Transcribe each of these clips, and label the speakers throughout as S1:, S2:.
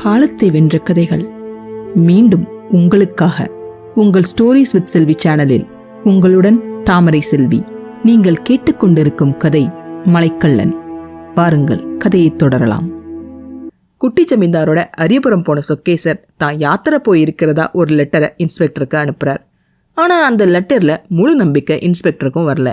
S1: காலத்தை வென்ற கதைகள் மீண்டும் உங்களுக்காக உங்கள் ஸ்டோரிஸ் வித் செல்வி சேனலில் உங்களுடன் தாமரை செல்வி. நீங்கள் கேட்டுக்கொண்டிருக்கும் கதை மலைக்கள்ளன். வாருங்கள் கதையை தொடரலாம்.
S2: குட்டி ஜமீன்தாரோட அரியபுரம் போன சொக்கேசர் தான் யாத்திரை போயிருக்கிறதா ஒரு லெட்டரை இன்ஸ்பெக்டருக்கு அனுப்புறார். ஆனா அந்த லெட்டர்ல முழு நம்பிக்கை இன்ஸ்பெக்டருக்கும் வரல.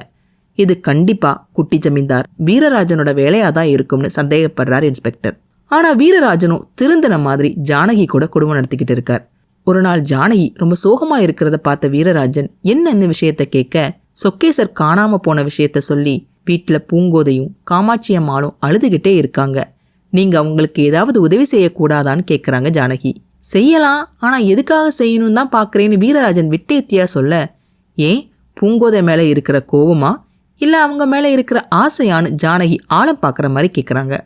S2: இது கண்டிப்பா குட்டி ஜமீன்தார் வீரராஜனோட வேலையாதான் இருக்கும்னு சந்தேகப்படுறார் இன்ஸ்பெக்டர். ஆனா வீரராஜனும் திருந்தன மாதிரி ஜானகி கூட குடும்பம் நடத்திக்கிட்டு இருக்கார். ஒரு நாள் ஜானகி ரொம்ப சோகமா இருக்கிறத பார்த்த வீரராஜன் என்னன்னு விஷயத்த கேட்க, சொக்கேசர் காணாம போன விஷயத்த சொல்லி வீட்டுல பூங்கோதையும் காமாட்சி அம்மாளும் அழுதுகிட்டே இருக்காங்க. நீங்க அவங்களுக்கு ஏதாவது உதவி செய்யக்கூடாதான்னு கேட்குறாங்க ஜானகி. செய்யலாம், ஆனா எதுக்காக செய்யணும் தான் பாக்குறேன்னு வீரராஜன் விட்டேத்தியா சொல்ல, ஏன் பூங்கோதை மேல இருக்கிற கோவமா இல்ல அவங்க மேல இருக்கிற ஆசையான்னு ஜானகி ஆழம் பாக்குற மாதிரி கேட்குறாங்க.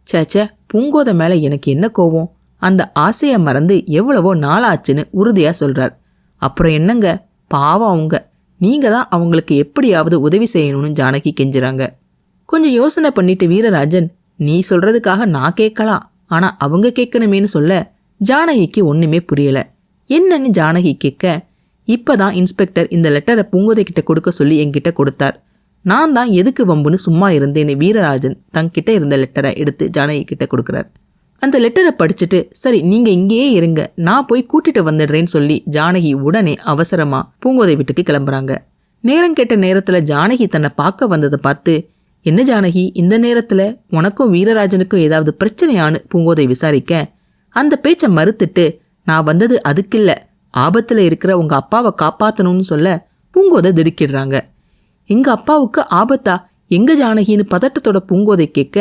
S2: சேச்சே, பூங்கோதை மேல எனக்கு என்ன கோவம், அந்த ஆசையை மறந்து எவ்வளவோ நாளாச்சுன்னு உறுதியா சொல்றார். அப்புறம் என்னங்க, பாவம் அவங்க, நீங்க தான் அவங்களுக்கு எப்படியாவது உதவி செய்யணும்னு ஜானகி கெஞ்சுறாங்க. கொஞ்சம் யோசனை பண்ணிட்டு வீரராஜன், நீ சொல்றதுக்காக நான் கேட்கலாம், ஆனா அவங்க கேட்கணுமேனு சொல்ல ஜானகிக்கு ஒண்ணுமே புரியல. என்னன்னு ஜானகி கேட்க, இப்பதான் இன்ஸ்பெக்டர் இந்த லெட்டரை பூங்கோதை கிட்ட கொடுக்க சொல்லி என்கிட்ட கொடுத்தார். நான் தான் எதுக்கு வம்புன்னு சும்மா இருந்தேன்னு வீரராஜன் தங்கிட்ட இருந்த லெட்டரை எடுத்து ஜானகி கிட்ட கொடுக்குறார். அந்த லெட்டரை படிச்சுட்டு, சரி நீங்க இங்கேயே இருங்க, நான் போய் கூட்டிட்டு வந்துடுறேன்னு சொல்லி ஜானகி உடனே அவசரமா பூங்கோதை வீட்டுக்கு கிளம்புறாங்க. நேரம் கேட்ட நேரத்துல ஜானகி தன்னை பார்க்க வந்ததை பார்த்து, என்ன ஜானகி இந்த நேரத்துல உனக்கும் வீரராஜனுக்கும் ஏதாவது பிரச்சனையான்னு பூங்கோதை விசாரிக்க, அந்த பேச்சை மறுத்துட்டு, நான் வந்தது அதுக்கில்ல, ஆபத்துல இருக்கிற உங்க அப்பாவை காப்பாத்தணும்னு சொல்ல பூங்கோதை திடுக்கிடுறாங்க. எங்க அப்பாவுக்கு ஆபத்தா, எங்க ஜானகின்னு பதட்டத்தோட பூங்கோதை கேட்க,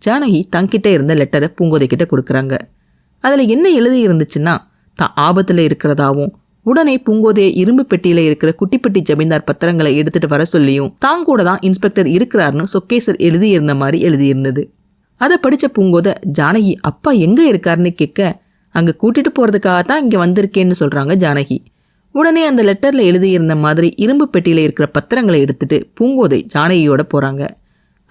S2: ஜானகி தங்கிட்ட இருந்த லெட்டரை பூங்கோதை கிட்ட கொடுக்குறாங்க. அதுல என்ன எழுதி இருந்துச்சுன்னா, தான் ஆபத்துல இருக்கிறதாவும் உடனே பூங்கோதைய இரும்பு பெட்டியில இருக்கிற குட்டிப்பட்டி ஜமீன்தார் பத்திரங்களை எடுத்துட்டு வர சொல்லியும் தான் கூட தான் இன்ஸ்பெக்டர் இருக்கிறாருன்னு சொக்கேசர் எழுதியிருந்த மாதிரி எழுதியிருந்தது. அதை படிச்ச பூங்கோதை, ஜானகி அப்பா எங்க இருக்காருன்னு கேட்க, அங்க கூட்டிட்டு போறதுக்காகத்தான் இங்க வந்திருக்கேன்னு சொல்றாங்க ஜானகி. உடனே அந்த லெட்டர்ல எழுதியிருந்த மாதிரி இரும்பு பெட்டியில இருக்கிற பத்திரங்களை எடுத்துட்டு பூங்கோதை ஜானகியோட போறாங்க.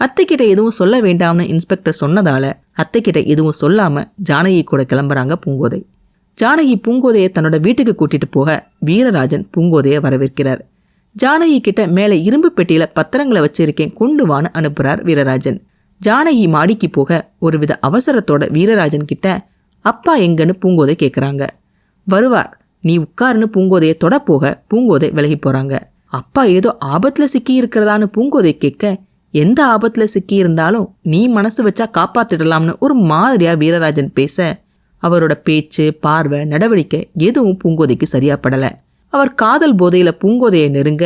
S2: அத்தைக்கிட்ட எதுவும் சொல்ல வேண்டாம்னு இன்ஸ்பெக்டர் சொன்னதால அத்தைக்கிட்ட எதுவும் சொல்லாம ஜானகி கூட கிளம்புறாங்க பூங்கோதை. ஜானகி பூங்கோதையை தன்னோட வீட்டுக்கு கூட்டிட்டு போக வீரராஜன் பூங்கோதையை வரவேற்கிறார். ஜானகி கிட்ட மேல இரும்பு பெட்டியில பத்திரங்களை வச்சிருக்கேன், கொண்டு வான்னு அனுப்புறார் வீரராஜன். ஜானகி மாடிக்கு போக ஒருவித அவசரத்தோட வீரராஜன் கிட்ட, அப்பா எங்கன்னு பூங்கோதை கேட்குறாங்க. வருவார், நீ உட்காருன்னு பூங்கோதையை தொட போக பூங்கோதை விலகி போறாங்க. அப்பா ஏதோ ஆபத்துல சிக்கி இருக்கிறதான்னு பூங்கோதை கேட்க, எந்த ஆபத்துல சிக்கி இருந்தாலும் நீ மனசு வச்சா காப்பாத்திடலாம்னு ஒரு மாதிரியா வீரராஜன் பேச, அவரோட பேச்சு பார்வை நடவடிக்கை எதுவும் பூங்கோதைக்கு சரியா படல. அவர் காதல் போதையில பூங்கோதையை நெருங்க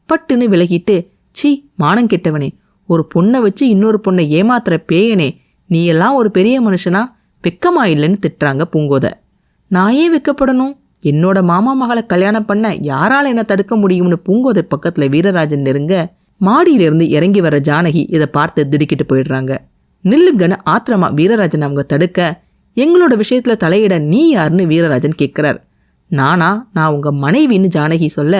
S2: பட்டுன்னு விலகிட்டு, சீ மானம் கெட்டவனே, ஒரு பொண்ணை வச்சு இன்னொரு பொண்ணை ஏமாத்துற பேயனே, நீ எல்லாம் ஒரு பெரிய மனுஷனா, வெக்கமா இல்லைன்னு திட்டுறாங்க பூங்கோதை. நான் ஏன் வெக்கப்படணும், என்னோட மாமா மகளை கல்யாணம் பண்ண யாரால என்ன தடுக்க முடியும்னு பூங்கோதை பக்கத்துல வீரராஜன் நெருங்க, மாடியிலிருந்து இறங்கி வர ஜானகி இதை பார்த்து திடுக்கிட்டு போயிடுறாங்க. நில்லுங்கன்னு ஆத்திரமா வீரராஜன் அவங்க தடுக்க, எங்களோட விஷயத்துல தலையிட நீ யாருன்னு வீரராஜன் கேட்கிறார். நான் உங்க மனைவின்னு ஜானகி சொல்ல,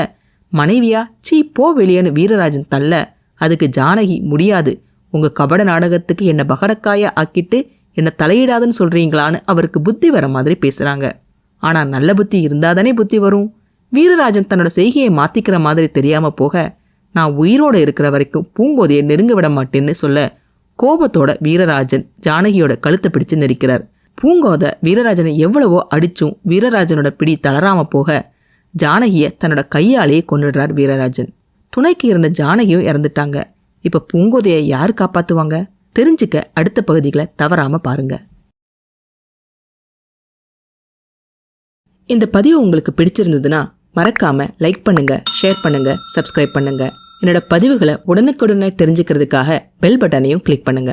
S2: மனைவியா, சீ போ வெளியேன்னு வீரராஜன் தள்ள, அதுக்கு ஜானகி, முடியாது, உங்க கபட நாடகத்துக்கு என்ன பகடக்காயா ஆக்கிட்டு என்ன தலையிடாதுன்னு சொல்றீங்களான்னு அவருக்கு புத்தி வர மாதிரி பேசுறாங்க. ஆனா நல்ல புத்தி இருந்தாதானே புத்தி வரும். வீரராஜன் தன்னோட செய்கையை மாத்திக்கிற மாதிரி தெரியாம போக, நான் உயிரோட இருக்கிற வரைக்கும் பூங்கோதையை நெருங்க விட மாட்டேன்னு சொல்ல கோபத்தோட வீரராஜன் ஜானகியோட கழுத்தை பிடிச்சு நெரிக்கிறார். பூங்கோதை வீரராஜனை எவ்வளவோ அடிச்சும் வீரராஜனோட பிடி தளராம போக ஜானகிய தன்னோட கையாலேயே கொன்னுடுறார் வீரராஜன். துணைக்கு இருந்த ஜானகியும் இறந்துட்டாங்க. இப்ப பூங்கோதையை யாரு காப்பாத்துவாங்க? தெரிஞ்சுக்க அடுத்த பகுதிகளை தவறாம பாருங்க. இந்த பதிவு உங்களுக்கு பிடிச்சிருந்ததுன்னா மறக்காம லைக் பண்ணுங்க, ஷேர் பண்ணுங்க, சப்ஸ்கிரைப் பண்ணுங்க. என்னோட பதிவுகளை உடனுக்குடனே தெரிஞ்சுக்கிறதுக்காக பெல் பட்டனையும் கிளிக் பண்ணுங்க.